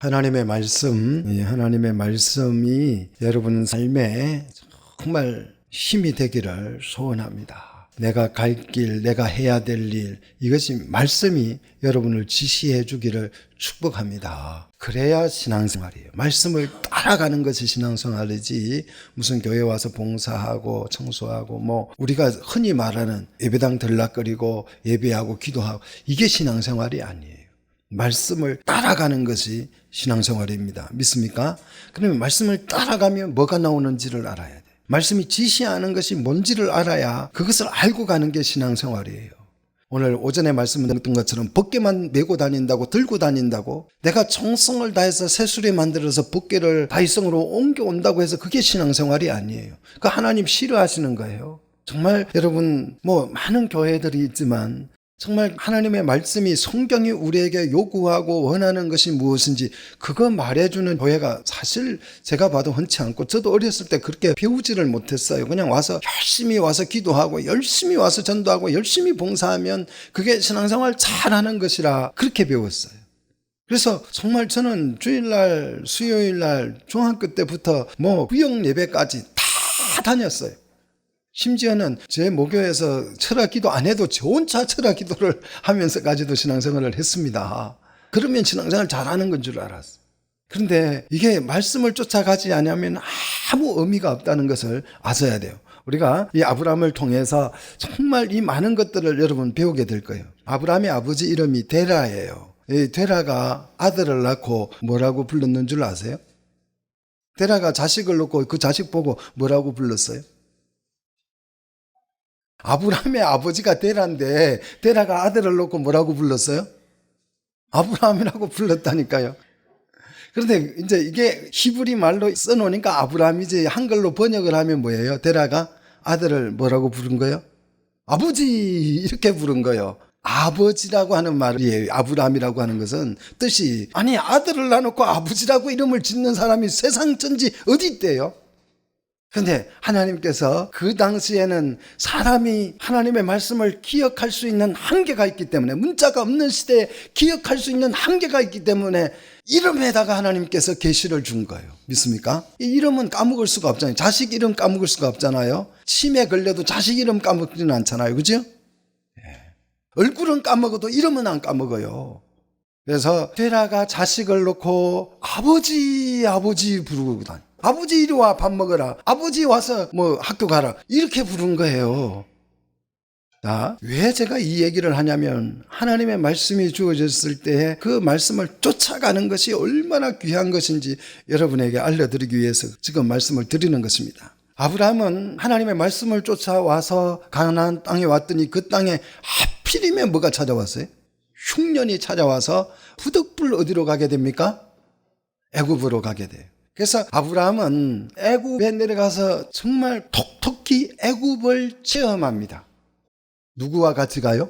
하나님의 말씀, 이 하나님의 말씀이 여러분 삶에 정말 힘이 되기를 소원합니다. 내가 갈 길, 내가 해야 될 일, 이것이 말씀이 여러분을 지시해 주기를 축복합니다. 그래야 신앙생활이에요. 말씀을 따라가는 것이 신앙생활이지 무슨 교회 와서 봉사하고 청소하고 우리가 흔히 말하는 예배당 들락거리고 예배하고 기도하고 이게 신앙생활이 아니에요. 말씀을 따라가는 것이 신앙생활입니다. 믿습니까? 그러면 말씀을 따라가면 뭐가 나오는지를 알아야 돼. 말씀이 지시하는 것이 뭔지를 알아야 그것을 알고 가는 게 신앙생활이에요. 오늘 오전에 말씀드렸던 것처럼 벗개만 메고 다닌다고, 들고 다닌다고, 내가 정성을 다해서 새수레 만들어서 벗개를 다이성으로 옮겨온다고 해서 그게 신앙생활이 아니에요. 그 하나님 싫어하시는 거예요. 정말 여러분 많은 교회들이 있지만 정말 하나님의 말씀이, 성경이 우리에게 요구하고 원하는 것이 무엇인지 그거 말해주는 교회가 사실 제가 봐도 흔치 않고, 저도 어렸을 때 그렇게 배우지를 못했어요. 그냥 와서 열심히 와서 기도하고 열심히 와서 전도하고 열심히 봉사하면 그게 신앙생활 잘하는 것이라 그렇게 배웠어요. 그래서 정말 저는 주일날, 수요일날, 중학교 때부터 구역 예배까지 다 다녔어요. 심지어는 제 모교에서 철학 기도 안 해도 저 혼자 철학 기도를 하면서까지도 신앙생활을 했습니다. 그러면 신앙생활 잘하는 건 줄 알았어요. 그런데 이게 말씀을 쫓아가지 않으면 아무 의미가 없다는 것을 아셔야 돼요. 우리가 이 아브라함을 통해서 정말 이 많은 것들을 여러분 배우게 될 거예요. 아브라함의 아버지 이름이 데라예요. 이 데라가 아들을 낳고 뭐라고 불렀는 줄 아세요? 데라가 자식을 낳고 그 자식 보고 뭐라고 불렀어요? 아브라함의 아버지가 데라인데 데라가 아들을 놓고 뭐라고 불렀어요? 아브라함이라고 불렀다니까요. 그런데 이제 이게 히브리 말로 써놓으니까 아브라함이지, 한글로 번역을 하면 뭐예요? 데라가 아들을 뭐라고 부른 거예요? 아버지 이렇게 부른 거예요. 아버지라고 하는 말이에요. 아브라함이라고 하는 것은 뜻이, 아니 아들을 낳아놓고 아버지라고 이름을 짓는 사람이 세상 전지 어디 있대요? 그런데 하나님께서 그 당시에는 사람이 하나님의 말씀을 기억할 수 있는 한계가 있기 때문에, 문자가 없는 시대에 기억할 수 있는 한계가 있기 때문에 이름에다가 하나님께서 계시를 준 거예요. 믿습니까? 이 이름은 까먹을 수가 없잖아요. 자식 이름 까먹을 수가 없잖아요. 치매 걸려도 자식 이름 까먹지는 않잖아요. 그죠? 얼굴은 까먹어도 이름은 안 까먹어요. 그래서 데라가 자식을 놓고 아버지 부르고 다녀. 아버지 이리 와 밥 먹어라, 아버지 와서 학교 가라, 이렇게 부른 거예요. 자, 왜 제가 이 얘기를 하냐면 하나님의 말씀이 주어졌을 때 그 말씀을 쫓아가는 것이 얼마나 귀한 것인지 여러분에게 알려드리기 위해서 지금 말씀을 드리는 것입니다. 아브라함은 하나님의 말씀을 쫓아와서 가나안 땅에 왔더니 그 땅에 하필이면 뭐가 찾아왔어요? 흉년이 찾아와서 부득불 어디로 가게 됩니까? 애굽으로 가게 돼요. 그래서 아브라함은 애굽에 내려가서 정말 톡톡히 애굽을 체험합니다. 누구와 같이 가요?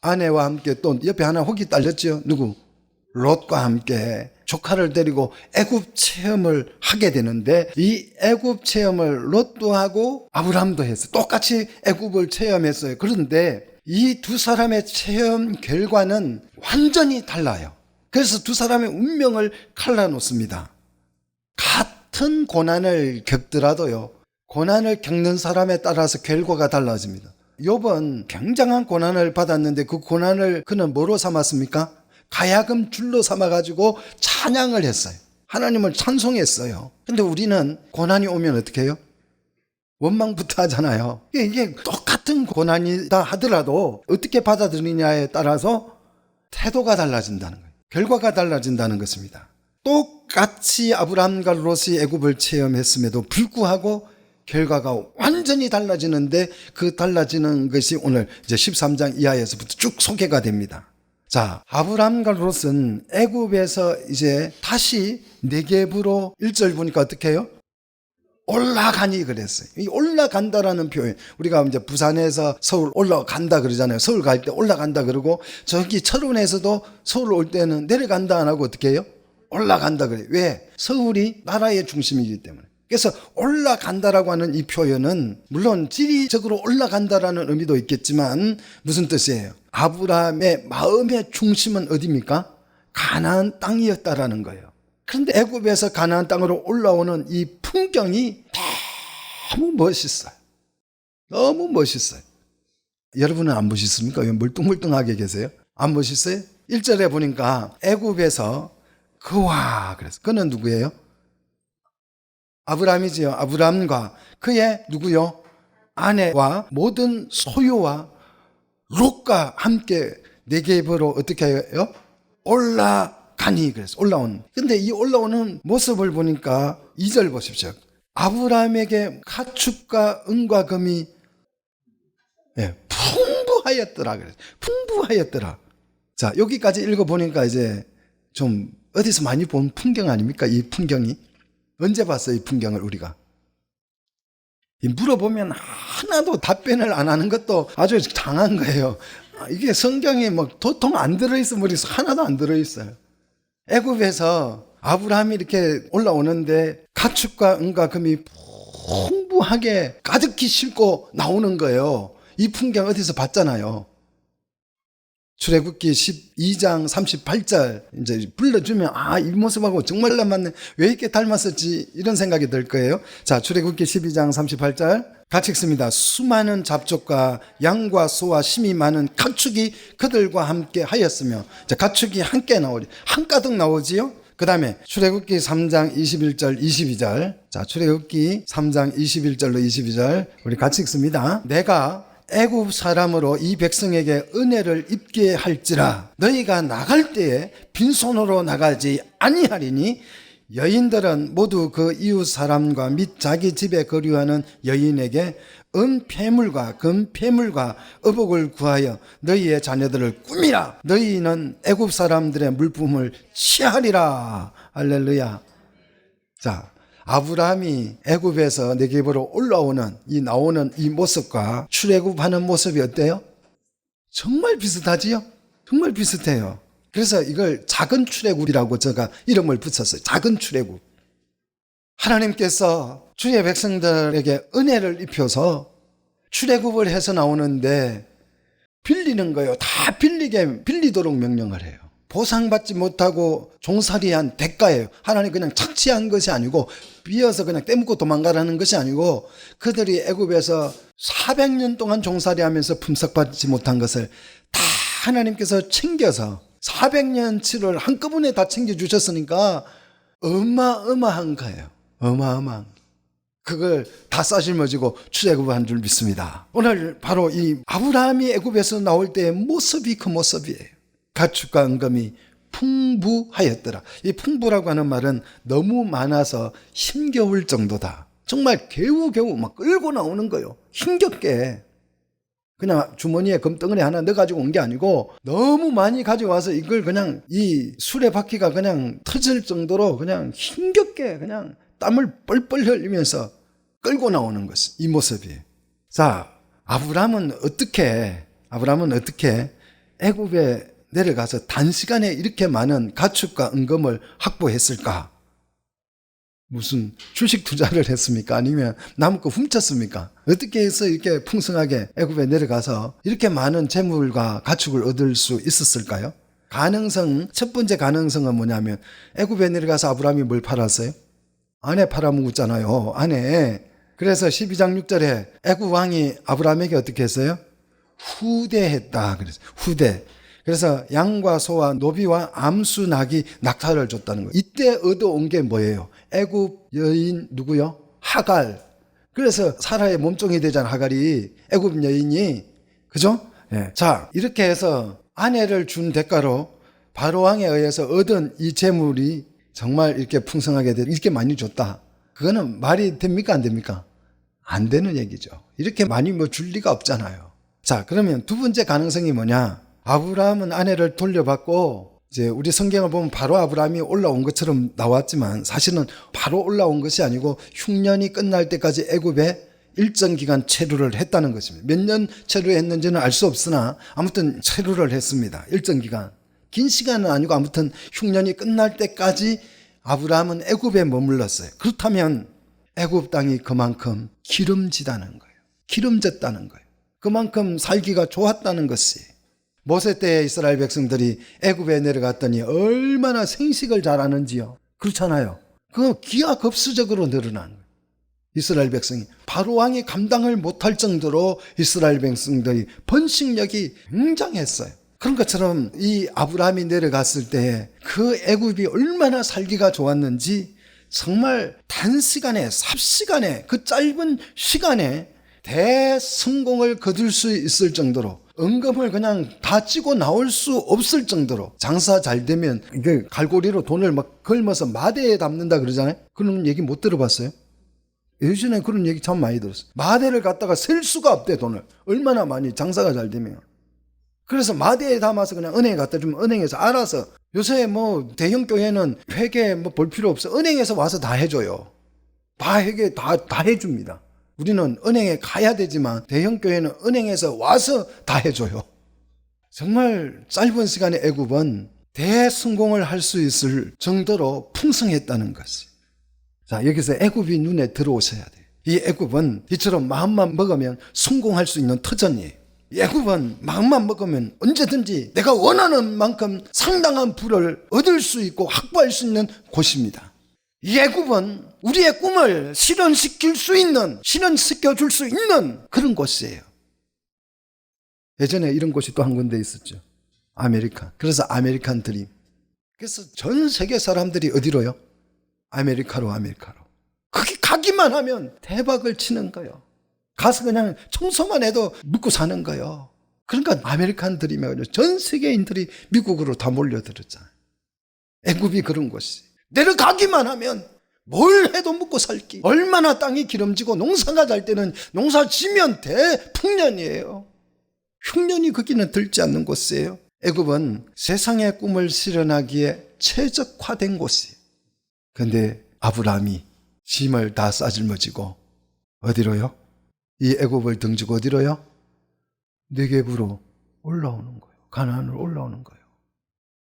아내와 함께, 또 옆에 하나 혹이 딸렸죠. 누구? 롯과 함께 조카를 데리고 애굽 체험을 하게 되는데, 이 애굽 체험을 롯도 하고 아브라함도 했어요. 똑같이 애굽을 체험했어요. 그런데 이 두 사람의 체험 결과는 완전히 달라요. 그래서 두 사람의 운명을 갈라놓습니다. 같은 고난을 겪더라도요, 고난을 겪는 사람에 따라서 결과가 달라집니다. 욥은 굉장한 고난을 받았는데 그 고난을 그는 뭐로 삼았습니까? 가야금 줄로 삼아가지고 찬양을 했어요. 하나님을 찬송했어요. 근데 우리는 고난이 오면 어떻게 해요? 원망부터 하잖아요. 이게 똑같은 고난이다 하더라도 어떻게 받아들이냐에 따라서 태도가 달라진다는 거예요. 결과가 달라진다는 것입니다. 똑같이 아브라함과 롯이 애굽을 체험했음에도 불구하고 결과가 완전히 달라지는데, 그 달라지는 것이 오늘 이제 13장 이하에서부터 쭉 소개가 됩니다. 자, 아브라함과 롯은 애굽에서 이제 다시 네겝으로 1절 보니까 어떻게 해요? 올라가니 그랬어요. 이 올라간다라는 표현, 우리가 이제 부산에서 서울 올라간다 그러잖아요. 서울 갈 때 올라간다 그러고, 저기 철원에서도 서울 올 때는 내려간다 안 하고 어떻게 해요? 올라간다 그래요. 왜? 서울이 나라의 중심이기 때문에. 그래서 올라간다라고 하는 이 표현은 물론 지리적으로 올라간다라는 의미도 있겠지만 무슨 뜻이에요? 아브라함의 마음의 중심은 어디입니까? 가나안 땅이었다라는 거예요. 그런데 애굽에서 가나안 땅으로 올라오는 이 풍경이 너무 멋있어요. 너무 멋있어요. 여러분은 안 멋있습니까? 왜 멀뚱멀뚱하게 계세요? 안 멋있어요? 1절에 보니까 애굽에서 그와 그래서 그는 누구예요? 아브라함이지요. 아브라함과 그의 누구요? 아내와 모든 소유와 롯과 함께 네게브로 어떻게 해요? 올라가니 그래서 올라온. 근데 이 올라오는 모습을 보니까 2절 보십시오. 아브라함에게 가축과 은과 금이 풍부하였더라 그래서 풍부하였더라. 자, 여기까지 읽어보니까 이제 좀 어디서 많이 본 풍경 아닙니까? 이 풍경이. 언제 봤어요? 이 풍경을 우리가. 물어보면 하나도 답변을 안 하는 것도 아주 당한 거예요. 이게 성경에 뭐 도통 안 들어있어. 머릿속에 하나도 안 들어있어요. 애굽에서 아브라함이 이렇게 올라오는데 가축과 은과 금이 풍부하게 가득히 싣고 나오는 거예요. 이 풍경 어디서 봤잖아요. 출애굽기 12장 38절 이제 불러주면 이 모습하고 정말 닮았네. 왜 이렇게 닮았었지? 이런 생각이 들 거예요. 자, 출애굽기 12장 38절 같이 읽습니다. 수많은 잡족과 양과 소와 심이 많은 가축이 그들과 함께 하였으며. 자, 가축이 함께 나오지. 한가득 나오지요. 그 다음에 출애굽기 3장 21절 22절. 자, 출애굽기 3장 21절로 22절 우리 같이 읽습니다. 내가 애굽 사람으로 이 백성에게 은혜를 입게 할지라 너희가 나갈 때에 빈손으로 나가지 아니하리니 여인들은 모두 그 이웃 사람과 및 자기 집에 거류하는 여인에게 은폐물과 금폐물과 의복을 구하여 너희의 자녀들을 꾸미라. 너희는 애굽 사람들의 물품을 취하리라. 할렐루야. 자, 아브라함이 애굽에서 네게브로 올라오는 나오는 이 모습과 출애굽하는 모습이 어때요? 정말 비슷하지요? 정말 비슷해요. 그래서 이걸 작은 출애굽이라고 제가 이름을 붙였어요. 작은 출애굽. 하나님께서 주의 백성들에게 은혜를 입혀서 출애굽을 해서 나오는데 빌리는 거예요. 다 빌리도록 명령을 해요. 보상받지 못하고 종살이한 대가예요. 하나님 그냥 착취한 것이 아니고 비어서 그냥 떼먹고 도망가라는 것이 아니고 그들이 애굽에서 400년 동안 종살이하면서 품삯받지 못한 것을 다 하나님께서 챙겨서 400년치를 한꺼번에 다 챙겨주셨으니까 어마어마한 거예요. 어마어마한. 그걸 다 싸실머지고 출애굽한 줄 믿습니다. 오늘 바로 이 아브라함이 애굽에서 나올 때의 모습이 그 모습이에요. 가축과 은금이 풍부하였더라. 이 풍부라고 하는 말은 너무 많아서 힘겨울 정도다. 정말 겨우겨우 막 끌고 나오는 거예요. 힘겹게. 그냥 주머니에 금덩어리 하나 넣어가지고 온 게 아니고 너무 많이 가져와서 이걸 그냥 이 수레바퀴가 그냥 터질 정도로 그냥 힘겹게 그냥 땀을 뻘뻘 흘리면서 끌고 나오는 것이 이 모습이. 자, 아브라함은 어떻게 애굽에 내려가서 단시간에 이렇게 많은 가축과 은금을 확보했을까? 무슨 주식 투자를 했습니까? 아니면 남의 거 훔쳤습니까? 어떻게 해서 이렇게 풍성하게 애굽에 내려가서 이렇게 많은 재물과 가축을 얻을 수 있었을까요? 첫 번째 가능성은 뭐냐면 애굽에 내려가서 아브라함이 뭘 팔았어요? 아내 팔아먹었잖아요. 아내. 그래서 12장 6절에 애굽 왕이 아브라함에게 어떻게 했어요? 후대했다. 그래서 후대. 그래서 양과 소와 노비와 암수 낙이 낙타를 줬다는 거예요. 이때 얻어온 게 뭐예요? 애굽 여인 누구요? 하갈. 그래서 사라의 몸종이 되잖아. 하갈이 애굽 여인이. 그죠? 예. 자, 이렇게 해서 아내를 준 대가로 바로 왕에 의해서 얻은 이 재물이 정말 이렇게 풍성하게 이렇게 많이 줬다. 그거는 말이 됩니까? 안 됩니까? 안 되는 얘기죠. 이렇게 많이 줄 리가 없잖아요. 자, 그러면 두 번째 가능성이 뭐냐? 아브라함은 아내를 돌려받고 이제 우리 성경을 보면 바로 아브라함이 올라온 것처럼 나왔지만 사실은 바로 올라온 것이 아니고 흉년이 끝날 때까지 애굽에 일정 기간 체류를 했다는 것입니다. 몇 년 체류했는지는 알 수 없으나 아무튼 체류를 했습니다. 일정 기간. 긴 시간은 아니고 아무튼 흉년이 끝날 때까지 아브라함은 애굽에 머물렀어요. 그렇다면 애굽 땅이 그만큼 기름지다는 거예요. 기름졌다는 거예요. 그만큼 살기가 좋았다는 것이. 모세 때 이스라엘 백성들이 애굽에 내려갔더니 얼마나 생식을 잘하는지요. 그렇잖아요. 그 기하급수적으로 늘어난 거예요. 이스라엘 백성이 바로 왕이 감당을 못할 정도로 이스라엘 백성들의 번식력이 굉장했어요. 그런 것처럼 이 아브라함이 내려갔을 때 그 애굽이 얼마나 살기가 좋았는지 정말 단시간에 삽시간에 그 짧은 시간에 대성공을 거둘 수 있을 정도로 은금을 그냥 다 찌고 나올 수 없을 정도로 장사 잘 되면 이게 갈고리로 돈을 막 걸면서 마대에 담는다 그러잖아요. 그런 얘기 못 들어봤어요? 예전에 그런 얘기 참 많이 들었어요. 마대를 갖다가 셀 수가 없대, 돈을. 얼마나 많이 장사가 잘 되면. 그래서 마대에 담아서 그냥 은행에 갖다 주면 은행에서 알아서, 요새 뭐 대형 교회는 회계 뭐 볼 필요 없어. 은행에서 와서 다 해줘요. 다 회계 다 해줍니다. 우리는 은행에 가야 되지만 대형 교회는 은행에서 와서 다 해줘요. 정말 짧은 시간에 애굽은 대성공을 할 수 있을 정도로 풍성했다는 것이. 자, 여기서 애굽이 눈에 들어오셔야 돼요. 이 애굽은 이처럼 마음만 먹으면 성공할 수 있는 터전이에요. 애굽은 마음만 먹으면 언제든지 내가 원하는 만큼 상당한 부를 얻을 수 있고 확보할 수 있는 곳입니다. 이 애굽은 우리의 꿈을 실현시켜 줄 수 있는 그런 곳이에요. 예전에 이런 곳이 또 한 군데 있었죠. 아메리카. 그래서 아메리칸 드림. 그래서 전 세계 사람들이 어디로요? 아메리카로. 거기 가기만 하면 대박을 치는 거예요. 가서 그냥 청소만 해도 먹고 사는 거예요. 그러니까 아메리칸 드림이에요. 전 세계인들이 미국으로 다 몰려들었잖아요. 애굽이 그런 곳이. 내려가기만 하면 뭘 해도 먹고 살기. 얼마나 땅이 기름지고 농사가 잘 때는 농사 지면 대풍년이에요. 흉년이 거기는 들지 않는 곳이에요. 애굽은 세상의 꿈을 실현하기에 최적화된 곳이에요. 그런데 아브라함이 짐을 다 싸질머지고 어디로요? 이 애굽을 등지고 어디로요? 네겝으로 올라오는 거예요. 가나안으로 올라오는 거예요.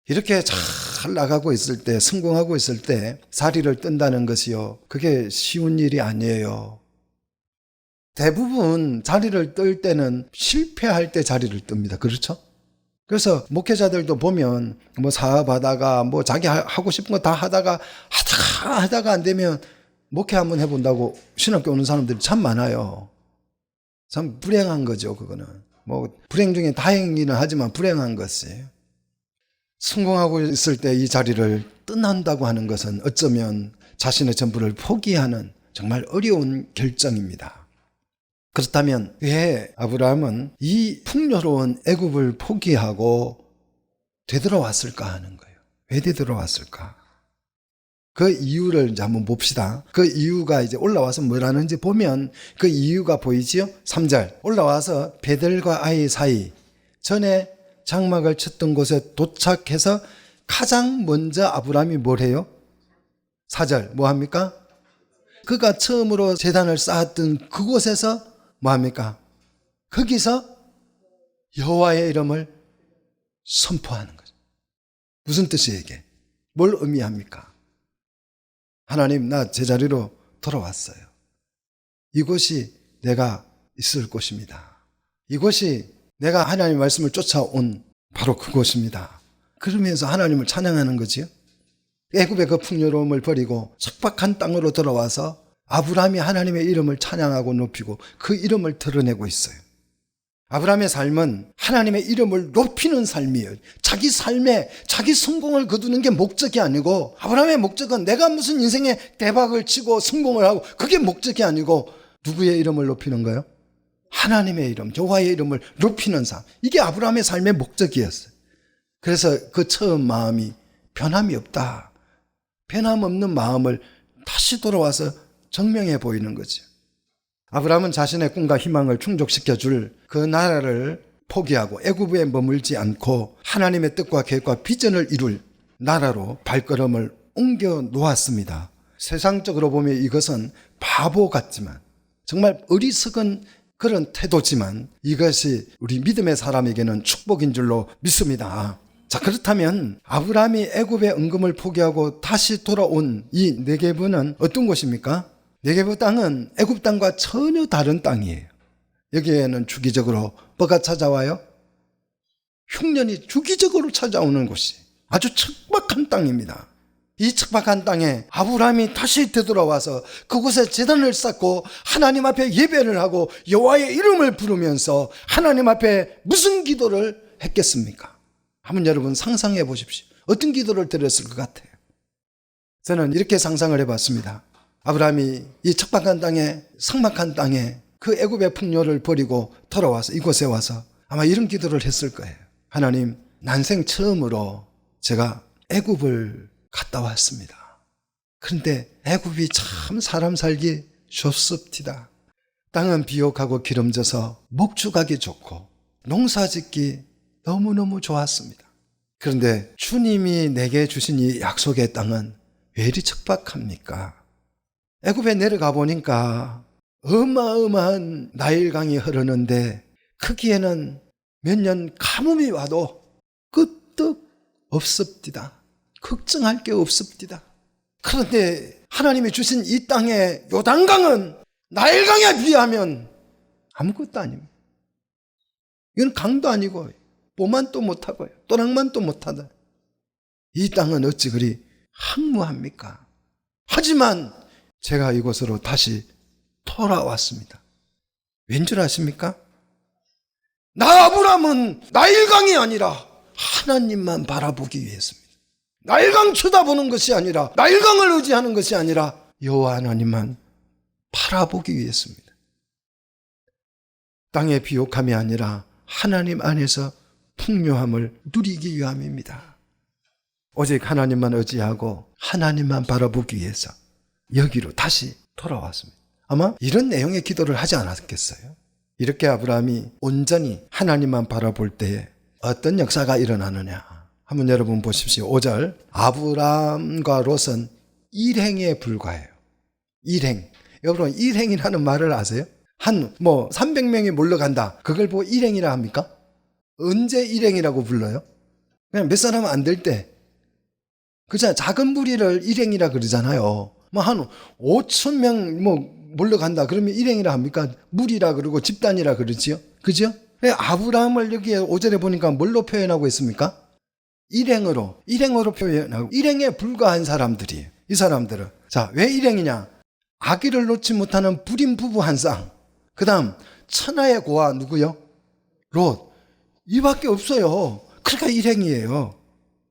이렇게 잘 나가고 있을 때, 성공하고 있을 때 자리를 뜬다는 것이요, 그게 쉬운 일이 아니에요. 대부분 자리를 뜰 때는 실패할 때 자리를 뜹니다. 그렇죠? 그래서 목회자들도 보면 뭐 사업하다가 뭐 자기 하고 싶은 거 다 하다가 안 되면 목회 한번 해본다고 신학교 오는 사람들이 참 많아요. 참 불행한 거죠, 그거는. 뭐 불행 중에 다행이긴 하지만 불행한 것이에요. 성공하고 있을 때 이 자리를 떠난다고 하는 것은 어쩌면 자신의 전부를 포기하는 정말 어려운 결정입니다. 그렇다면 왜 아브라함은 이 풍요로운 애굽을 포기하고 되돌아왔을까 하는 거예요. 왜 되돌아왔을까? 그 이유를 이제 한번 봅시다. 그 이유가 이제 올라와서 뭐라는지 보면 그 이유가 보이지요? 3절. 올라와서 베델과 아이 사이 전에 장막을 쳤던 곳에 도착해서 가장 먼저 아브라함이 뭘 해요? 4절. 뭐 합니까? 그가 처음으로 제단을 쌓았던 그곳에서 뭐 합니까? 거기서 여호와의 이름을 선포하는 거죠. 무슨 뜻이에요, 이게? 뭘 의미합니까? 하나님, 나 제자리로 돌아왔어요. 이곳이 내가 있을 곳입니다. 이곳이 내가 하나님의 말씀을 쫓아온 바로 그곳입니다. 그러면서 하나님을 찬양하는 거지요. 애굽의 그 풍요로움을 버리고 척박한 땅으로 돌아와서 아브라함이 하나님의 이름을 찬양하고 높이고 그 이름을 드러내고 있어요. 아브라함의 삶은 하나님의 이름을 높이는 삶이에요. 자기 삶에 자기 성공을 거두는 게 목적이 아니고, 아브라함의 목적은 내가 무슨 인생에 대박을 치고 성공을 하고, 그게 목적이 아니고 누구의 이름을 높이는 거예요? 하나님의 이름, 여호와의 이름을 높이는 삶. 이게 아브라함의 삶의 목적이었어요. 그래서 그 처음 마음이 변함이 없다. 변함없는 마음을 다시 돌아와서 증명해 보이는 거죠. 아브라함은 자신의 꿈과 희망을 충족시켜줄 그 나라를 포기하고 애굽에 머물지 않고 하나님의 뜻과 계획과 비전을 이룰 나라로 발걸음을 옮겨 놓았습니다. 세상적으로 보면 이것은 바보 같지만, 정말 어리석은 그런 태도지만 이것이 우리 믿음의 사람에게는 축복인 줄로 믿습니다. 자, 그렇다면 아브라함이 애굽의 은금을 포기하고 다시 돌아온 이 네게브는 어떤 곳입니까? 네게브 땅은 애굽 땅과 전혀 다른 땅이에요. 여기에는 주기적으로 뭐가 찾아와요? 흉년이 주기적으로 찾아오는 곳이 아주 척박한 땅입니다. 이 척박한 땅에 아브라함이 다시 되돌아와서 그곳에 제단을 쌓고 하나님 앞에 예배를 하고 여호와의 이름을 부르면서 하나님 앞에 무슨 기도를 했겠습니까? 한번 여러분 상상해 보십시오. 어떤 기도를 드렸을 것 같아요? 저는 이렇게 상상을 해봤습니다. 아브라함이 이 척박한 땅에, 삭막한 땅에 그 애굽의 풍요를 버리고 돌아와서 이곳에 와서 아마 이런 기도를 했을 거예요. 하나님, 난생 처음으로 제가 애굽을 갔다 왔습니다. 그런데 애굽이 참 사람 살기 좋습니다. 땅은 비옥하고 기름져서 목축하기 좋고 농사짓기 너무너무 좋았습니다. 그런데 주님이 내게 주신 이 약속의 땅은 왜 이리 척박합니까? 애굽에 내려가 보니까 어마어마한 나일강이 흐르는데 거기에는 몇 년 가뭄이 와도 끄떡 없습니다. 걱정할 게 없습니다. 그런데 하나님이 주신 이 땅의 요단강은 나일강에 비하면 아무것도 아닙니다. 이건 강도 아니고 뽀만도 못하고요. 또랑만도 못하다. 이 땅은 어찌 그리 황무합니까? 하지만 제가 이곳으로 다시 돌아왔습니다. 왠 줄 아십니까? 나 아브라함은 나일강이 아니라 하나님만 바라보기 위해서입니다. 나일강 쳐다보는 것이 아니라, 나일강을 의지하는 것이 아니라 여호와 하나님만 바라보기 위해서입니다. 땅의 비옥함이 아니라 하나님 안에서 풍요함을 누리기 위함입니다. 오직 하나님만 의지하고 하나님만 바라보기 위해서 여기로 다시 돌아왔습니다. 아마 이런 내용의 기도를 하지 않았겠어요? 이렇게 아브라함이 온전히 하나님만 바라볼 때에 어떤 역사가 일어나느냐. 한번 여러분 보십시오. 5절. 아브라함과 롯은 일행에 불과해요. 일행. 여러분 일행이라는 말을 아세요? 300명이 몰러 간다. 그걸 보고 일행이라 합니까? 언제 일행이라고 불러요? 그냥 몇 사람은 안 될 때. 그잖아요. 작은 무리를 일행이라 그러잖아요. 한 5,000명 몰러 간다. 그러면 일행이라 합니까? 무리라 그러고 집단이라 그러지요. 그죠? 아브라함을 여기에 5절에 보니까 뭘로 표현하고 있습니까? 일행으로 표현하고, 일행에 불과한 사람들이에요. 이 사람들은. 자, 왜 일행이냐? 아기를 놓지 못하는 불임 부부 한 쌍. 그 다음, 천하의 고아 누구요? 롯. 이밖에 없어요. 그러니까 일행이에요.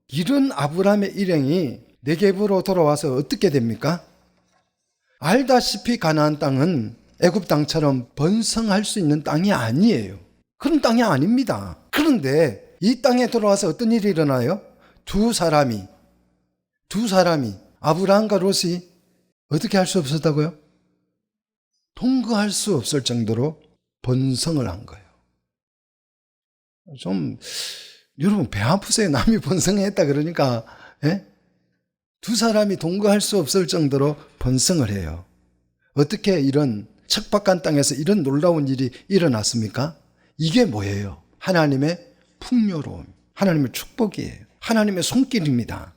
이런 아브라함의 일행이 네겝으로 돌아와서 어떻게 됩니까? 알다시피 가나안 땅은 애굽 땅처럼 번성할 수 있는 땅이 아니에요. 그런 땅이 아닙니다. 그런데 이 땅에 돌아와서 어떤 일이 일어나요? 두 사람이 아브라함과 롯이 어떻게 할 수 없었다고요? 통거할 수 없을 정도로 번성을 한 거예요. 좀 여러분 배 아프세요? 남이 번성했다 그러니까. 예? 두 사람이 동거할 수 없을 정도로 번성을 해요. 어떻게 이런 척박한 땅에서 이런 놀라운 일이 일어났습니까? 이게 뭐예요? 하나님의 풍요로움, 하나님의 축복이에요. 하나님의 손길입니다.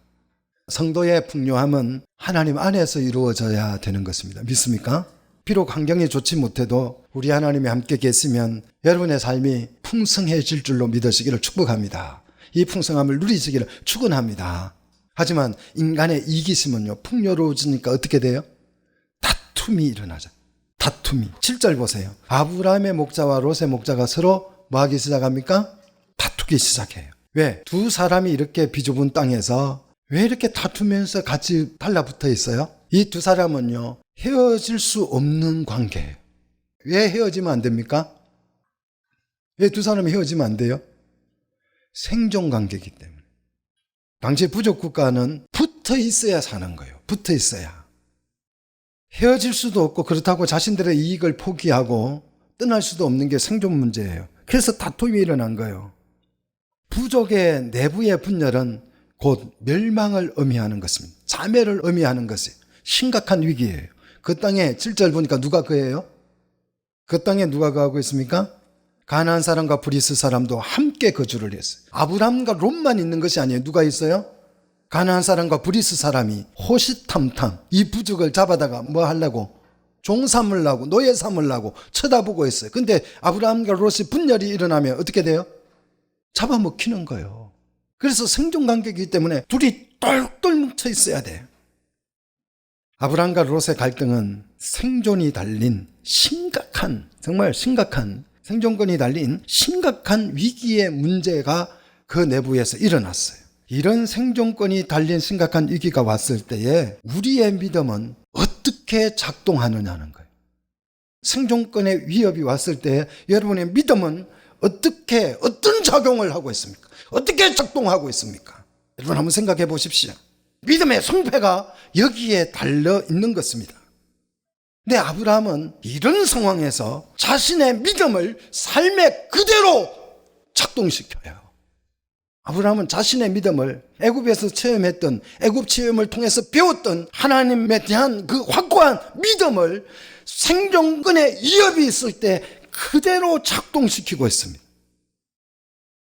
성도의 풍요함은 하나님 안에서 이루어져야 되는 것입니다. 믿습니까? 비록 환경이 좋지 못해도 우리 하나님이 함께 계시면 여러분의 삶이 풍성해질 줄로 믿으시기를 축복합니다. 이 풍성함을 누리시기를 축원합니다. 하지만 인간의 이기심은요, 풍요로워지니까 어떻게 돼요? 다툼이 일어나죠. 다툼이. 7절 보세요. 아브라함의 목자와 롯의 목자가 서로 뭐 하기 시작합니까? 다투기 시작해요. 왜? 두 사람이 이렇게 비좁은 땅에서 왜 이렇게 다투면서 같이 달라붙어 있어요? 이 두 사람은요, 헤어질 수 없는 관계예요. 왜 헤어지면 안 됩니까? 왜 두 사람이 헤어지면 안 돼요? 생존 관계이기 때문에. 당시 부족 국가는 붙어 있어야 사는 거예요. 붙어 있어야. 헤어질 수도 없고 그렇다고 자신들의 이익을 포기하고 떠날 수도 없는 게 생존 문제예요. 그래서 다툼이 일어난 거예요. 부족의 내부의 분열은 곧 멸망을 의미하는 것입니다. 자멸을 의미하는 것이 심각한 위기예요. 그 땅에 7절 보니까 누가 거해요? 그 땅에 누가 거하고 있습니까? 가나안 사람과 브리스 사람도 함께 거주를 했어요. 아브라함과 롯만 있는 것이 아니에요. 누가 있어요? 가나안 사람과 브리스 사람이 호시탐탐 이 부족을 잡아다가 뭐 하려고? 종 삼으려고, 노예 삼으려고 쳐다보고 있어요. 근데 아브라함과 롯이 분열이 일어나면 어떻게 돼요? 잡아먹히는 거예요. 그래서 생존관계이기 때문에 둘이 똘똘 뭉쳐 있어야 돼. 아브라함과 롯의 갈등은 생존이 달린 심각한, 정말 심각한, 생존권이 달린 심각한 위기의 문제가 그 내부에서 일어났어요. 이런 생존권이 달린 심각한 위기가 왔을 때에 우리의 믿음은 어떻게 작동하느냐는 거예요. 생존권의 위협이 왔을 때 여러분의 믿음은 어떤 작용을 하고 있습니까? 어떻게 작동하고 있습니까? 여러분 한번 생각해 보십시오. 믿음의 성패가 여기에 달려 있는 것입니다. 근데 아브라함은 이런 상황에서 자신의 믿음을 삶에 그대로 작동시켜요. 아브라함은 자신의 믿음을 애굽에서 체험했던, 애굽 체험을 통해서 배웠던 하나님에 대한 그 확고한 믿음을 생존권의 위협이 있을 때 그대로 작동시키고 있습니다.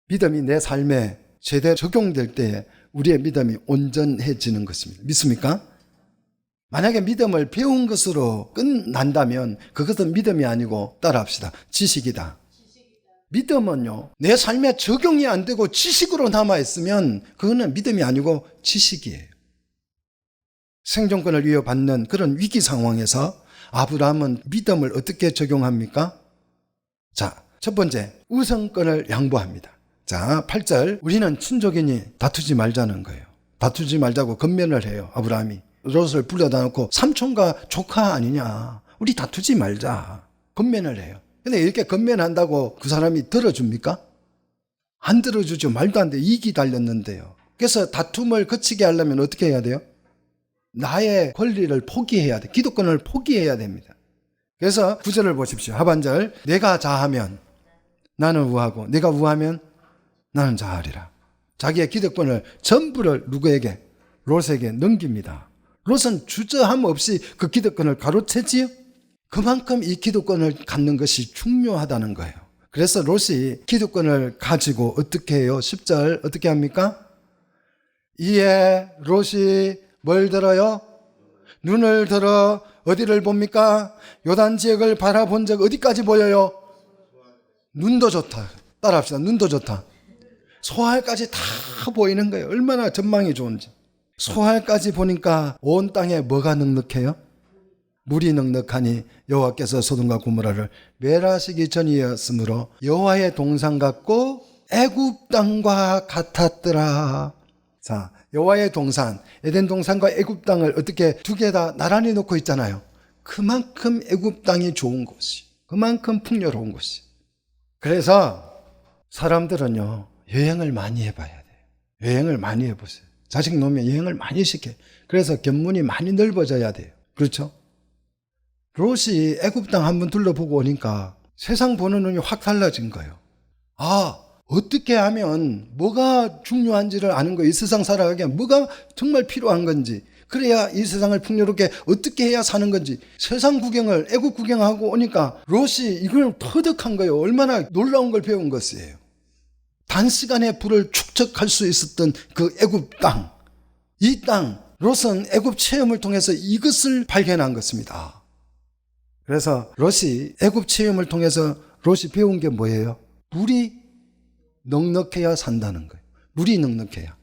믿음이 내 삶에 제대로 적용될 때 우리의 믿음이 온전해지는 것입니다. 믿습니까? 만약에 믿음을 배운 것으로 끝난다면 그것은 믿음이 아니고 따라합시다. 지식이다. 믿음은요, 내 삶에 적용이 안 되고 지식으로 남아있으면 그거는 믿음이 아니고 지식이에요. 생존권을 위협받는 그런 위기 상황에서 아브라함은 믿음을 어떻게 적용합니까? 자, 첫 번째, 우선권을 양보합니다. 자, 8절, 우리는 친족이니 다투지 말자는 거예요. 다투지 말자고 건면을 해요. 아브라함이 롯을 불러다 놓고 삼촌과 조카 아니냐, 우리 다투지 말자, 건면을 해요. 근데 이렇게 건면한다고 그 사람이 들어줍니까? 안 들어주죠. 말도 안 돼. 이익이 달렸는데요. 그래서 다툼을 그치게 하려면 어떻게 해야 돼요? 나의 권리를 포기해야 돼. 기득권을 포기해야 됩니다. 그래서 9절을 보십시오. 하반절, 내가 자하면 나는 우하고 내가 우하면 나는 자하리라. 자기의 기득권을 전부를 누구에게? 롯에게 넘깁니다. 롯은 주저함 없이 그 기득권을 가로채지요. 그만큼 이 기득권을 갖는 것이 중요하다는 거예요. 그래서 롯이 기득권을 가지고 어떻게 해요? 10절 어떻게 합니까? 이에 롯이 뭘 들어요? 눈을 들어 어디를 봅니까? 요단 지역을 바라본 적 어디까지 보여요? 눈도 좋다. 따라합시다. 눈도 좋다. 소알까지 다 보이는 거예요. 얼마나 전망이 좋은지. 소알까지 보니까 온 땅에 뭐가 넉넉해요? 물이 넉넉하니 여호와께서 소돔과 고모라를 멸하시기 전이었으므로 여호와의 동산 같고 애굽 땅과 같았더라. 자, 여호와의 동산, 에덴 동산과 애굽 땅을 어떻게 두 개 다 나란히 놓고 있잖아요. 그만큼 애굽 땅이 좋은 곳이, 그만큼 풍요로운 곳이. 그래서 사람들은요, 여행을 많이 해봐야 돼요. 여행을 많이 해보세요. 자식 놓으면 여행을 많이 시켜요. 그래서 견문이 많이 넓어져야 돼요. 그렇죠? 롯이 애굽 땅 한번 둘러보고 오니까 세상 보는 눈이 확 달라진 거예요. 아, 어떻게 하면 뭐가 중요한지를 아는 거예요. 이 세상 살아가기 위해 뭐가 정말 필요한 건지, 그래야 이 세상을 풍요롭게 어떻게 해야 사는 건지 세상 구경을, 애굽 구경하고 오니까 롯이 이걸 터득한 거예요. 얼마나 놀라운 걸 배운 것이에요. 단시간에 불을 축적할 수 있었던 그 애굽 땅, 이 땅, 롯은 애굽 체험을 통해서 이것을 발견한 것입니다. 그래서 롯이 애굽 체험을 통해서 롯이 배운 게 뭐예요? 물이 넉넉해야 산다는 거예요. 물이 넉넉해야.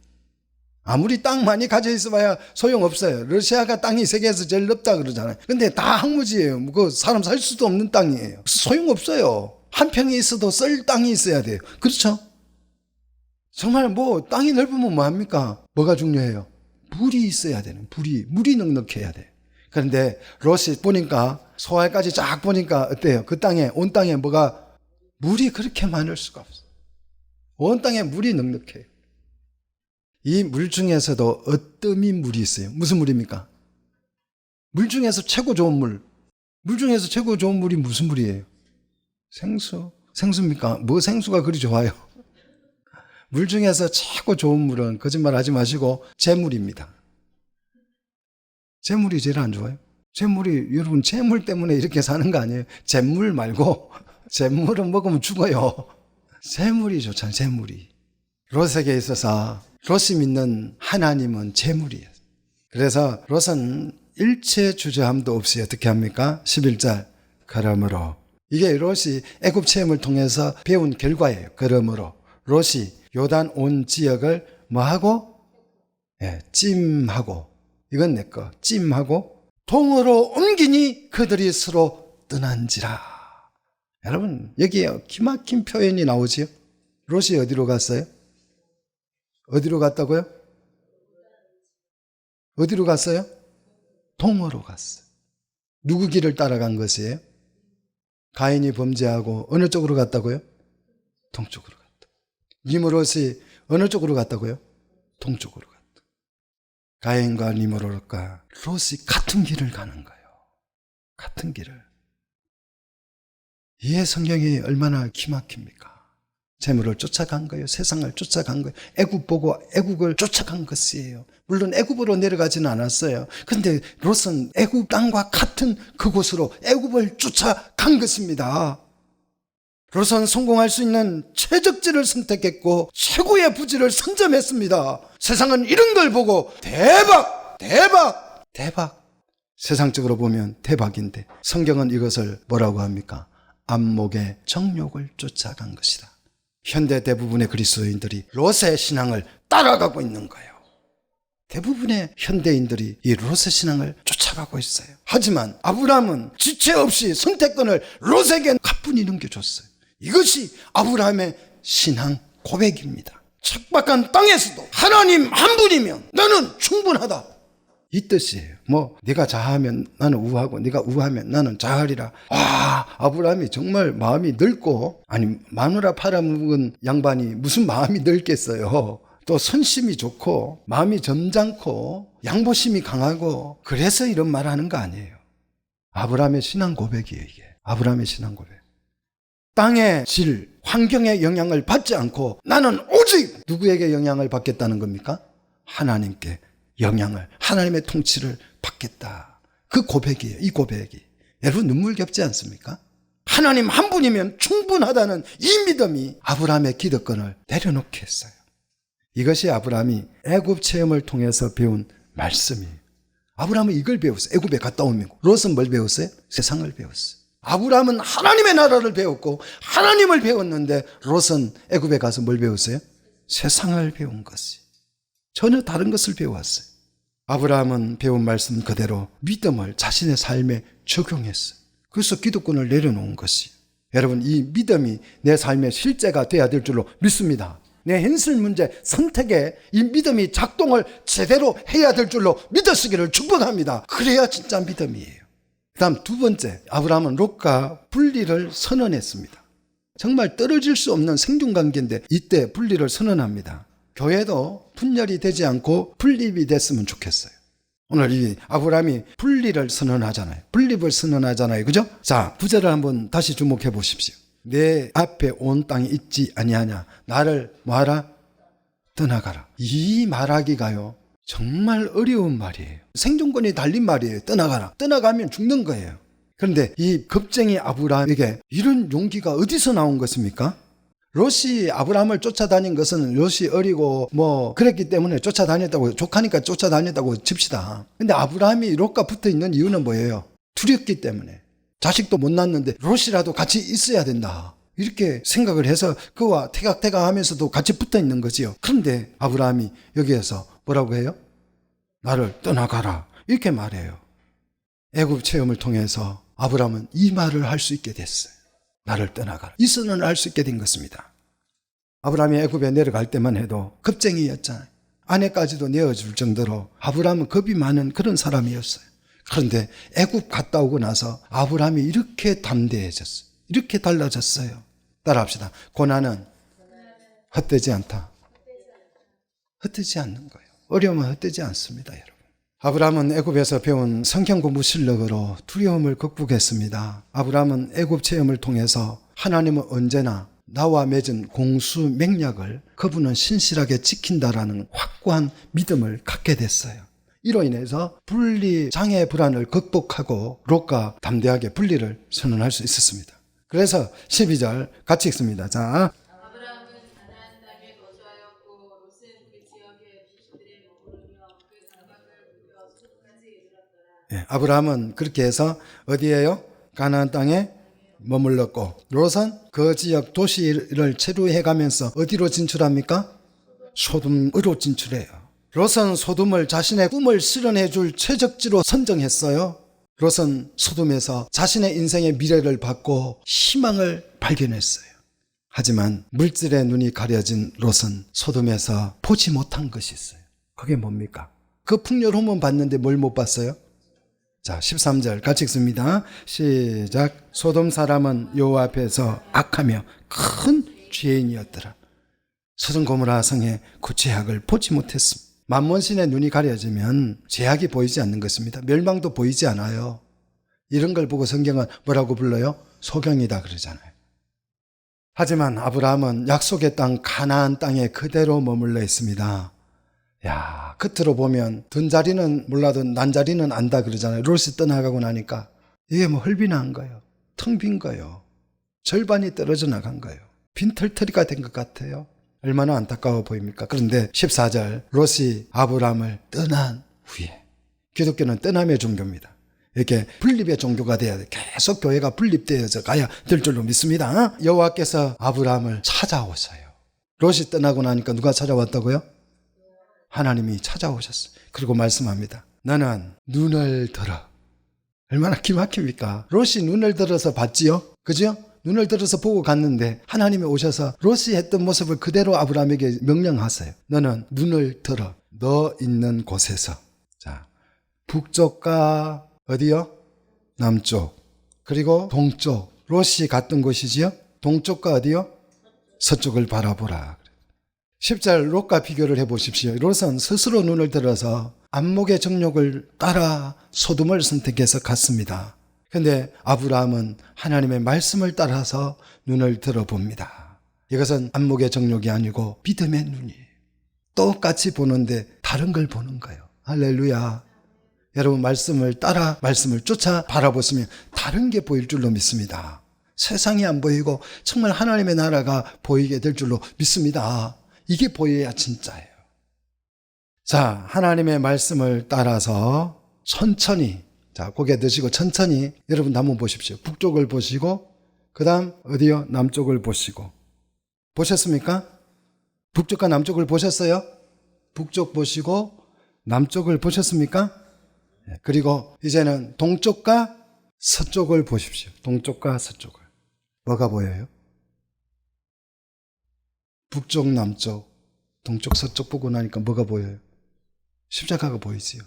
아무리 땅 많이 가져 있어봐야 소용없어요. 러시아가 땅이 세계에서 제일 넓다 그러잖아요. 근데 다 황무지예요. 그 사람 살 수도 없는 땅이에요. 소용없어요. 한 평이 있어도 썰 땅이 있어야 돼요. 그렇죠? 정말 뭐 땅이 넓으면 뭐합니까? 뭐가 중요해요? 물이 있어야 되는, 물이 넉넉해야 돼요. 그런데 롯이 보니까 소알까지 쫙 보니까 어때요? 그 땅에, 온 땅에 뭐가, 물이 그렇게 많을 수가 없어요. 온 땅에 물이 넉넉해요. 이 물 중에서도 어떠미 물이 있어요. 무슨 물입니까? 물 중에서 최고 좋은 물. 물 중에서 최고 좋은 물이 무슨 물이에요? 생수. 생수입니까? 뭐 생수가 그리 좋아요? 물 중에서 최고 좋은 물은, 거짓말 하지 마시고, 재물입니다. 재물이 제일 안 좋아요? 재물이, 여러분, 재물 때문에 이렇게 사는 거 아니에요? 재물 말고, 재물은 먹으면 죽어요. 재물이 좋잖아요, 재물이. 롯에게 있어서, 롯이 믿는 하나님은 재물이에요. 그래서 롯은 일체 주저함도 없이 어떻게 합니까? 11절, 그러므로. 이게 롯이 애굽 체험을 통해서 배운 결과예요. 그러므로. 롯이 요단 온 지역을 뭐하고? 찜하고, 이건 내 거, 찜하고 동으로 옮기니 그들이 서로 떠난지라. 여러분, 여기에 기막힌 표현이 나오지요. 롯이 어디로 갔어요? 어디로 갔다고요? 어디로 갔어요? 동으로 갔어요. 누구 길을 따라간 것이에요? 가인이 범죄하고 어느 쪽으로 갔다고요? 동쪽으로 갔다. 니므롯이 어느 쪽으로 갔다고요? 동쪽으로 갔다. 가인과 니므롯과 롯이 같은 길을 가는 거예요. 같은 길을. 이해 성경이 얼마나 기막힙니까? 재물을 쫓아간 거예요. 세상을 쫓아간 거예요. 애굽 보고 애굽을 쫓아간 것이에요. 물론 애굽으로 내려가지는 않았어요. 그런데 롯은 애굽 땅과 같은 그곳으로 애굽을 쫓아간 것입니다. 롯은 성공할 수 있는 최적지를 선택했고 최고의 부지를 선점했습니다. 세상은 이런 걸 보고 대박, 대박, 대박. 세상적으로 보면 대박인데 성경은 이것을 뭐라고 합니까? 안목의 정욕을 쫓아간 것이다. 현대 대부분의 그리스도인들이 롯의 신앙을 따라가고 있는 거예요. 대부분의 현대인들이 이 롯의 신앙을 쫓아가고 있어요. 하지만 아브라함은 지체 없이 선택권을 롯에게 가뿐히 넘겨줬어요. 이것이 아브라함의 신앙 고백입니다. 척박한 땅에서도 하나님 한 분이면 나는 충분하다. 이 뜻이에요. 네가 자하면 나는 우하고 네가 우하면 나는 자하리라. 아브라함이 정말 마음이 넓고, 아니 마누라 팔아먹은 양반이 무슨 마음이 넓겠어요. 또 선심이 좋고 마음이 점잖고 양보심이 강하고, 그래서 이런 말 하는 거 아니에요. 아브라함의 신앙 고백이에요. 이게 아브라함의 신앙 고백. 땅의 질, 환경의 영향을 받지 않고 나는 오직 누구에게 영향을 받겠다는 겁니까? 하나님께 영향을, 하나님의 통치를 받겠다. 그 고백이에요. 이 고백이. 여러분 눈물겹지 않습니까? 하나님 한 분이면 충분하다는 이 믿음이 아브라함의 기득권을 내려놓게 했어요. 이것이 아브라함이 애굽 체험을 통해서 배운 말씀이에요. 아브라함은 이걸 배웠어요. 애굽에 갔다 오면. 롯은 뭘 배웠어요? 세상을 배웠어요. 아브라함은 하나님의 나라를 배웠고 하나님을 배웠는데 롯은 애굽에 가서 뭘 배웠어요? 세상을 배운 것이. 전혀 다른 것을 배웠어요. 아브라함은 배운 말씀 그대로 믿음을 자신의 삶에 적용했어요. 그래서 기득권을 내려놓은 것이. 여러분, 이 믿음이 내 삶의 실제가 돼야 될 줄로 믿습니다. 내 현실 문제 선택에 이 믿음이 작동을 제대로 해야 될 줄로 믿으시기를 축복합니다. 그래야 진짜 믿음이에요. 그 다음 두 번째, 아브라함은 롯과 분리를 선언했습니다. 정말 떨어질 수 없는 생존관계인데 이때 분리를 선언합니다. 교회도 분열이 되지 않고 분립이 됐으면 좋겠어요. 오늘 이 아브라함이 분리를 선언하잖아요. 분립을 선언하잖아요. 그죠? 자, 구절을 한번 다시 주목해 보십시오. 내 앞에 온 땅이 있지 아니하냐. 나를 뭐하라? 떠나가라. 이 말하기가요, 정말 어려운 말이에요. 생존권이 달린 말이에요. 떠나가라. 떠나가면 죽는 거예요. 그런데 이 겁쟁이 아브라함에게 이런 용기가 어디서 나온 것입니까? 롯이 아브라함을 쫓아다닌 것은 롯이 어리고 그랬기 때문에 쫓아다녔다고, 족하니까 쫓아다녔다고 칩시다. 근데 아브라함이 롯과 붙어 있는 이유는 뭐예요? 두렵기 때문에. 자식도 못 낳았는데 롯이라도 같이 있어야 된다. 이렇게 생각을 해서 그와 태각태각 하면서도 같이 붙어 있는 거지요. 그런데 아브라함이 여기에서 뭐라고 해요? 나를 떠나가라. 이렇게 말해요. 애굽 체험을 통해서 아브라함은 이 말을 할 수 있게 됐어요. 나를 떠나가라. 이 선언을 할 수 있게 된 것입니다. 아브라함이 애굽에 내려갈 때만 해도 겁쟁이였잖아요. 아내까지도 내어줄 정도로 아브라함은 겁이 많은 그런 사람이었어요. 그런데 애굽 갔다 오고 나서 아브라함이 이렇게 담대해졌어요. 이렇게 달라졌어요. 따라합시다. 고난은 헛되지 않다. 헛되지 않는 거예요. 어려움은 헛되지 않습니다, 여러분. 아브라함은 애굽에서 배운 성경 공부 실력으로 두려움을 극복했습니다. 아브라함은 애굽 체험을 통해서 하나님은 언제나 나와 맺은 공수 맹약을 그분은 신실하게 지킨다라는 확고한 믿음을 갖게 됐어요. 이로 인해서 분리 장애 불안을 극복하고 롯과 담대하게 분리를 선언할 수 있었습니다. 그래서 12절 같이 읽습니다. 자, 아브라함은 가나안 땅에 거주하였고 롯은 그 지역의 비시들에 머무르며 그 장막을 꾸며 수족까지 이르렀더라. 아브라함은 그렇게 해서 어디에요? 가나안 땅에 머물렀고 롯은 그 지역 도시를 체류해가면서 어디로 진출합니까? 소돔으로 진출해요. 롯은 소돔을 자신의 꿈을 실현해 줄 최적지로 선정했어요. 롯은 소돔에서 자신의 인생의 미래를 받고 희망을 발견했어요. 하지만 물질의 눈이 가려진 롯은 소돔에서 보지 못한 것이 있어요. 그게 뭡니까? 그 풍요로움은 봤는데 뭘 못 봤어요? 자, 13절 같이 읽습니다. 시작. 소돔 사람은 여호와 앞에서 악하며 큰 죄인이었더라. 소돔 고모라 성에 그 죄악을 보지 못했습니다. 만몬신의 눈이 가려지면 죄악이 보이지 않는 것입니다. 멸망도 보이지 않아요. 이런 걸 보고 성경은 뭐라고 불러요? 소경이다 그러잖아요. 하지만 아브라함은 약속의 땅 가나안 땅에 그대로 머물러 있습니다. 야, 겉으로 보면 든 자리는 몰라도 난 자리는 안다 그러잖아요. 롯이 떠나가고 나니까 이게 뭐 헐빈한 거예요. 텅 빈 거예요. 절반이 떨어져 나간 거예요. 빈털터리가 된 것 같아요. 얼마나 안타까워 보입니까? 그런데 14절 롯이 아브라함을 떠난 후에, 기독교는 떠남의 종교입니다. 이렇게 분립의 종교가 돼야 돼. 계속 교회가 분립되어서 가야 될 줄로 믿습니다. 여호와께서 아브라함을 찾아오셔요. 롯이 떠나고 나니까 누가 찾아왔다고요? 하나님이 찾아오셨어요. 그리고 말씀합니다. 너는 눈을 들어. 얼마나 기막힙니까? 롯이 눈을 들어서 봤지요? 그죠? 눈을 들어서 보고 갔는데 하나님이 오셔서 롯이 했던 모습을 그대로 아브라함에게 명령하세요. 너는 눈을 들어. 너 있는 곳에서. 자, 북쪽과 어디요? 남쪽. 그리고 동쪽. 롯이 갔던 곳이지요? 동쪽과 어디요? 서쪽을 바라보라. 10절 롯과 비교를 해보십시오. 롯은 스스로 눈을 들어서 안목의 정욕을 따라 소돔을 선택해서 갔습니다. 그런데 아브라함은 하나님의 말씀을 따라서 눈을 들어봅니다. 이것은 안목의 정욕이 아니고 믿음의 눈이에요. 똑같이 보는데 다른 걸 보는 거예요. 할렐루야. 여러분 말씀을 따라 말씀을 쫓아 바라보시면 다른 게 보일 줄로 믿습니다. 세상이 안 보이고 정말 하나님의 나라가 보이게 될 줄로 믿습니다. 이게 보여야 진짜예요. 자, 하나님의 말씀을 따라서 천천히, 자, 고개 드시고 천천히 여러분 한번 보십시오. 북쪽을 보시고 그 다음 어디요? 남쪽을 보시고. 보셨습니까? 북쪽과 남쪽을 보셨어요? 북쪽 보시고 남쪽을 보셨습니까? 그리고 이제는 동쪽과 서쪽을 보십시오. 동쪽과 서쪽을. 뭐가 보여요? 북쪽, 남쪽, 동쪽, 서쪽 보고 나니까 뭐가 보여요? 십자가가 보이지요.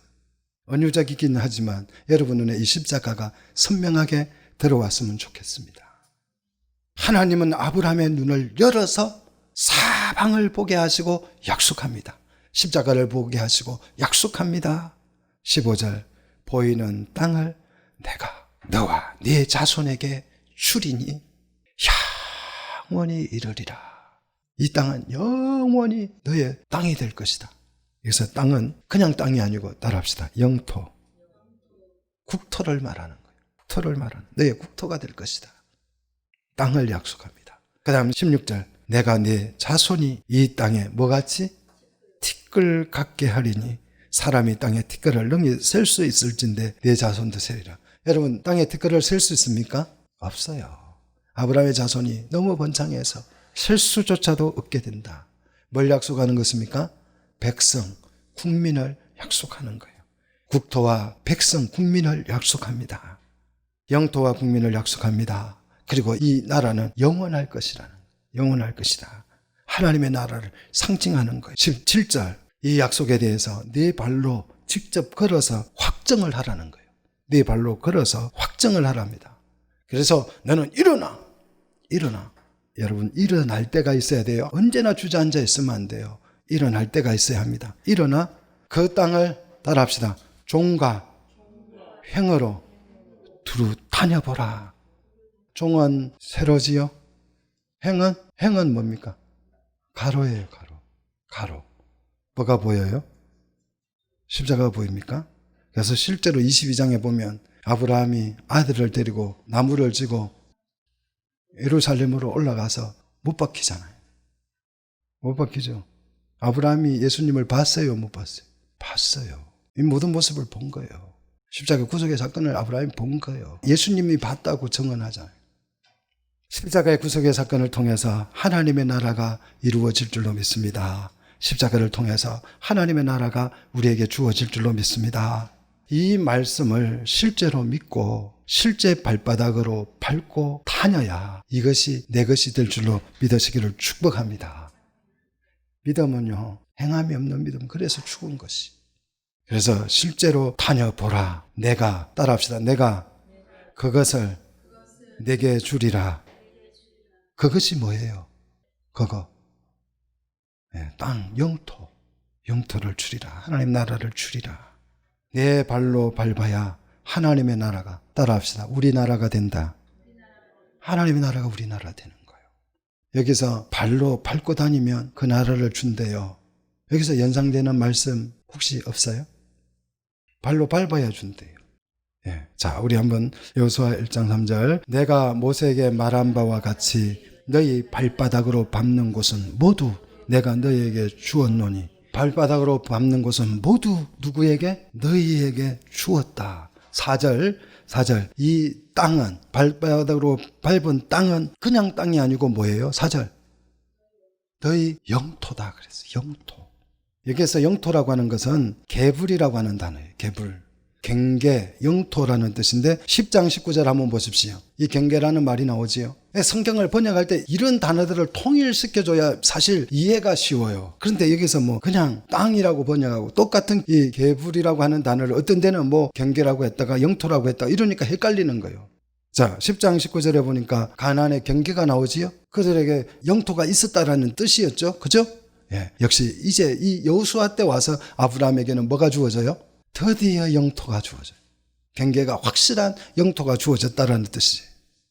언유적이긴 하지만 여러분 눈에 이 십자가가 선명하게 들어왔으면 좋겠습니다. 하나님은 아브라함의 눈을 열어서 사방을 보게 하시고 약속합니다. 십자가를 보게 하시고 약속합니다. 15절 보이는 땅을 내가 너와 네 자손에게 주리니 영원히 이르리라. 이 땅은 영원히 너의 땅이 될 것이다. 그래서 땅은 그냥 땅이 아니고 따라합시다. 영토, 국토를 말하는 거예요. 국토를 말하는 너의 국토가 될 것이다. 땅을 약속합니다. 그 다음 16절 내가 네 자손이 이 땅에 뭐같이 티끌 같게 하리니 사람이 땅에 티끌을 능히 셀 수 있을진데 네 자손도 세리라. 여러분 땅에 티끌을 셀 수 있습니까? 없어요. 아브라함의 자손이 너무 번창해서 셀 수조차도 없게 된다. 뭘 약속하는 것입니까? 백성, 국민을 약속하는 거예요. 국토와 백성, 국민을 약속합니다. 영토와 국민을 약속합니다. 그리고 이 나라는 영원할 것이라는 거예요. 영원할 것이다. 하나님의 나라를 상징하는 거예요. 17절 이 약속에 대해서 네 발로 직접 걸어서 확정을 하라는 거예요. 네 발로 걸어서 확정을 하랍니다. 그래서 너는 일어나. 여러분 일어날 때가 있어야 돼요. 언제나 주저앉아 있으면 안 돼요. 일어날 때가 있어야 합니다. 일어나 그 땅을 따라합시다. 종과 횡으로 두루 다녀보라. 종은 세로지요. 횡은 뭡니까? 가로예요. 가로. 뭐가 보여요? 십자가가 보입니까? 그래서 실제로 22장에 보면 아브라함이 아들을 데리고 나무를 지고 예루살렘으로 올라가서 못 박히잖아요. 못 박히죠. 아브라함이 예수님을 봤어요? 못 봤어요? 봤어요. 이 모든 모습을 본 거예요. 십자가 구속의 사건을 아브라함이 본 거예요. 예수님이 봤다고 증언하잖아요. 십자가의 구속의 사건을 통해서 하나님의 나라가 이루어질 줄로 믿습니다. 십자가를 통해서 하나님의 나라가 우리에게 주어질 줄로 믿습니다. 이 말씀을 실제로 믿고 실제 발바닥으로 밟고 다녀야 이것이 내 것이 될 줄로 믿으시기를 축복합니다. 믿음은요, 행함이 없는 믿음, 그래서 죽은 것이. 그래서 실제로 다녀보라. 내가, 따라합시다. 내가 그것을 내게 주리라. 그것이 뭐예요? 그거. 땅, 영토를 주리라. 하나님 나라를 주리라. 내 발로 밟아야 하나님의 나라가, 따라합시다. 우리나라가 된다. 하나님의 나라가 우리나라 되는 거예요. 여기서 발로 밟고 다니면 그 나라를 준대요. 여기서 연상되는 말씀 혹시 없어요? 발로 밟아야 준대요. 자, 우리 한번 여호수아 1장 3절. 내가 모세에게 말한 바와 같이 너희 발바닥으로 밟는 곳은 모두 내가 너희에게 주었노니. 발바닥으로 밟는 곳은 모두 누구에게? 너희에게 주었다. 4절. 이 땅은, 발바닥으로 밟은 땅은 그냥 땅이 아니고 뭐예요? 4절. 너희 영토다 그랬어요. 영토. 여기에서 영토라고 하는 것은 개불이라고 하는 단어예요. 개불. 경계, 영토라는 뜻인데 10장 19절 한번 보십시오. 이 경계라는 말이 나오지요. 성경을 번역할 때 이런 단어들을 통일시켜줘야 사실 이해가 쉬워요. 그런데 여기서 뭐 그냥 땅이라고 번역하고 똑같은 이 개불이라고 하는 단어를 어떤 데는 뭐 경계라고 했다가 영토라고 했다가 이러니까 헷갈리는 거예요. 자, 10장 19절에 보니까 가나안의 경계가 나오지요. 그들에게 영토가 있었다라는 뜻이었죠. 그죠? 역시 이제 이 여호수아 때 와서 아브라함에게는 뭐가 주어져요? 드디어 영토가 주어져요. 경계가 확실한 영토가 주어졌다라는 뜻이에요.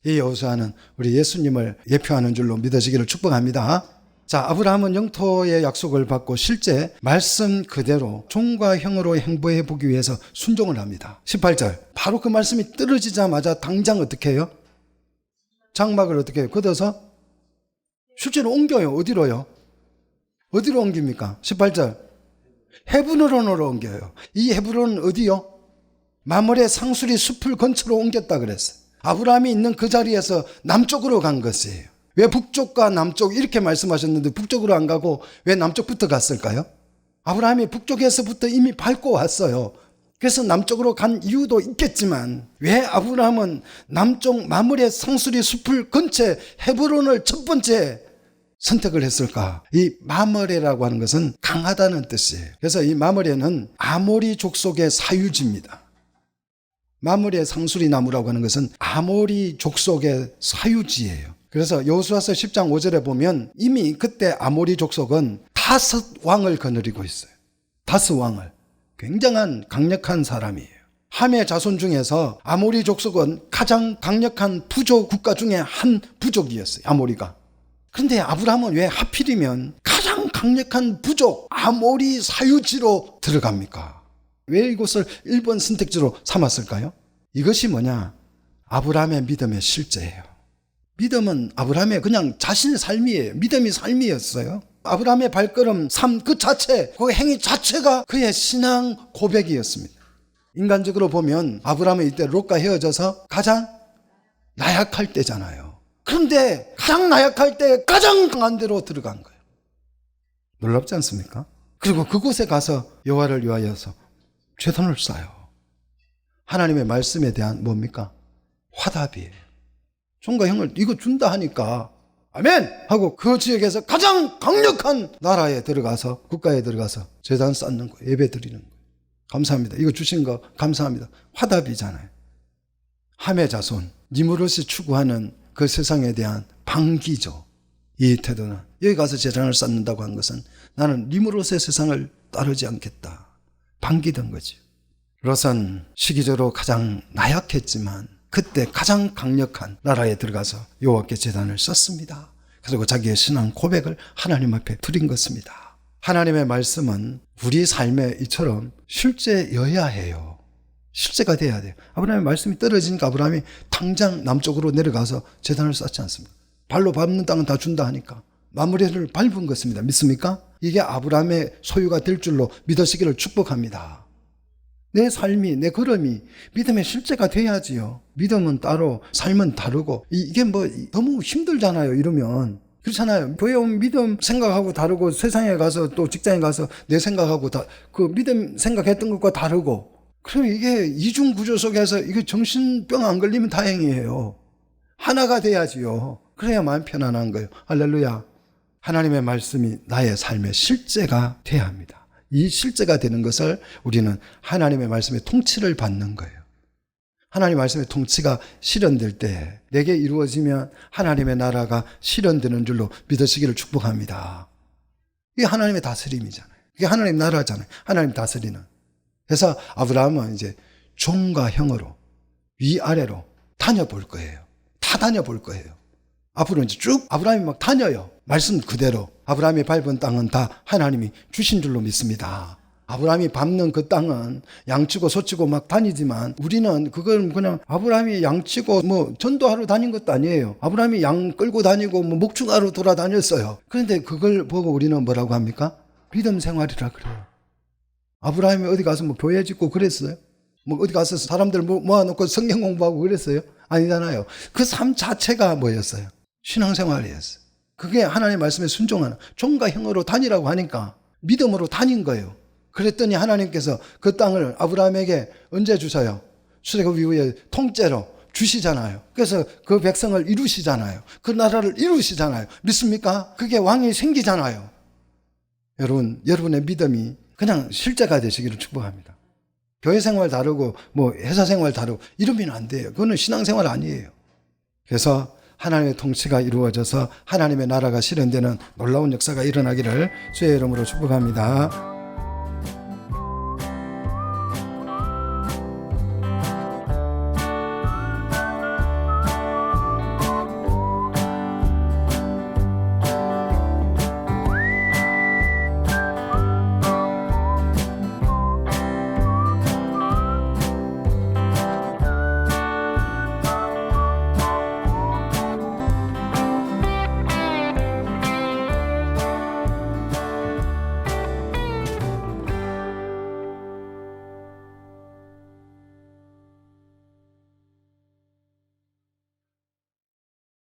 이 여호수아는 우리 예수님을 예표하는 줄로 믿어지기를 축복합니다. 자, 아브라함은 영토의 약속을 받고 실제 말씀 그대로 종과 형으로 행보해 보기 위해서 순종을 합니다. 18절. 바로 그 말씀이 떨어지자마자 당장 어떻게 해요? 장막을 어떻게 해요? 걷어서 실제로 옮겨요. 어디로요? 어디로 옮깁니까? 18절. 헤브론으로 옮겨요. 이 헤브론은 어디요? 마므레 상수리 숲을 근처로 옮겼다 그랬어요. 아브라함이 있는 그 자리에서 남쪽으로 간 것이에요. 왜 북쪽과 남쪽 이렇게 말씀하셨는데 북쪽으로 안 가고 왜 남쪽부터 갔을까요? 아브라함이 북쪽에서부터 이미 밟고 왔어요. 그래서 남쪽으로 간 이유도 있겠지만 왜 아브라함은 남쪽 마므레 상수리 숲을 근처에 헤브론을 첫 번째 선택을 했을까? 이 마므레라고 하는 것은 강하다는 뜻이에요. 그래서 이 마므레는 아모리 족속의 사유지입니다. 마므레 상수리 나무라고 하는 것은 아모리 족속의 사유지예요. 그래서 여호수아서 10장 5절에 보면 이미 그때 아모리 족속은 다섯 왕을 거느리고 있어요. 다섯 왕을. 굉장한 강력한 사람이에요. 함의 자손 중에서 아모리 족속은 가장 강력한 부족 국가 중에 한 부족이었어요. 아모리가. 그런데 아브라함은 왜 하필이면 가장 강력한 부족 아모리 사유지로 들어갑니까? 왜 이곳을 1번 선택지로 삼았을까요? 이것이 뭐냐? 아브라함의 믿음의 실제예요. 믿음은 아브라함의 그냥 자신의 삶이에요. 믿음이 삶이었어요. 아브라함의 발걸음, 삶 그 자체, 그 행위 자체가 그의 신앙 고백이었습니다. 인간적으로 보면 아브라함은 이때 롯과 헤어져서 가장 나약할 때잖아요. 그런데 가장 나약할 때 가장 강한 데로 들어간 거예요. 놀랍지 않습니까? 그리고 그곳에 가서 여호와를 위하여서 최선을 쌓아요. 하나님의 말씀에 대한 뭡니까? 화답이에요. 종과 형을 이거 준다 하니까 아멘! 하고 그 지역에서 가장 강력한 나라에 들어가서 국가에 들어가서 제단 쌓는 거예요. 예배 드리는 거예요. 감사합니다. 이거 주신 거 감사합니다. 화답이잖아요. 함의 자손, 니므롯이 추구하는 그 세상에 대한 반기죠. 이 태도는 여기 가서 제단을 쌓는다고 한 것은 나는 니므롯의 세상을 따르지 않겠다. 반기던 거죠. 롯은 시기적으로 가장 나약했지만 그때 가장 강력한 나라에 들어가서 여호와께 제단을 쌓습니다. 그리고 자기의 신앙 고백을 하나님 앞에 드린 것입니다. 하나님의 말씀은 우리 삶에 이처럼 실제여야 해요. 실제가 돼야 돼요. 아브라함의 말씀이 떨어지니까 아브라함이 당장 남쪽으로 내려가서 제단을 쌓지 않습니다. 발로 밟는 땅은 다 준다 하니까 마므레를 밟은 것입니다. 믿습니까? 이게 아브라함의 소유가 될 줄로 믿으시기를 축복합니다. 내 삶이, 내 걸음이 믿음의 실제가 돼야지요. 믿음은 따로, 삶은 다르고. 이게 뭐 너무 힘들잖아요, 이러면. 그렇잖아요. 교회 오면 믿음 생각하고 다르고, 세상에 가서 또 직장에 가서 내 생각하고 그 믿음 생각했던 것과 다르고. 그럼 이게 이중 구조 속에서 이게 정신병 안 걸리면 다행이에요. 하나가 돼야지요. 그래야 마음 편안한 거예요. 할렐루야. 하나님의 말씀이 나의 삶의 실제가 돼야 합니다. 이 실제가 되는 것을 우리는 하나님의 말씀의 통치를 받는 거예요. 하나님의 말씀의 통치가 실현될 때 내게 이루어지면 하나님의 나라가 실현되는 줄로 믿으시기를 축복합니다. 이게 하나님의 다스림이잖아요. 이게 하나님 나라잖아요. 하나님 다스리는. 그래서 아브라함은 이제 종과 형으로 위아래로 다녀볼 거예요. 다 다녀볼 거예요. 앞으로 이제 쭉 아브라함이 막 다녀요. 말씀 그대로. 아브라함이 밟은 땅은 다 하나님이 주신 줄로 믿습니다. 아브라함이 밟는 그 땅은 양치고 소치고 막 다니지만 우리는 그걸 그냥 아브라함이 양치고 뭐 전도하러 다닌 것도 아니에요. 아브라함이 양 끌고 다니고 뭐 목축하러 돌아다녔어요. 그런데 그걸 보고 우리는 뭐라고 합니까? 믿음 생활이라 그래요. 아브라함이 어디 가서 뭐 교회 짓고 그랬어요? 뭐 어디 가서 사람들 모아놓고 성경 공부하고 그랬어요? 아니잖아요. 그 삶 자체가 뭐였어요? 신앙생활이었어요. 그게 하나님의 말씀에 순종하는 종과 형으로 다니라고 하니까 믿음으로 다닌 거예요. 그랬더니 하나님께서 그 땅을 아브라함에게 언제 주셔요? 출애굽 이후에 통째로 주시잖아요. 그래서 그 백성을 이루시잖아요. 그 나라를 이루시잖아요. 믿습니까? 그게 왕이 생기잖아요. 여러분의 믿음이 그냥 실제가 되시기를 축복합니다. 교회 생활 다르고 뭐 회사 생활 다르고 이러면 안 돼요. 그거는 신앙생활 아니에요. 그래서 하나님의 통치가 이루어져서 하나님의 나라가 실현되는 놀라운 역사가 일어나기를 주의 이름으로 축복합니다.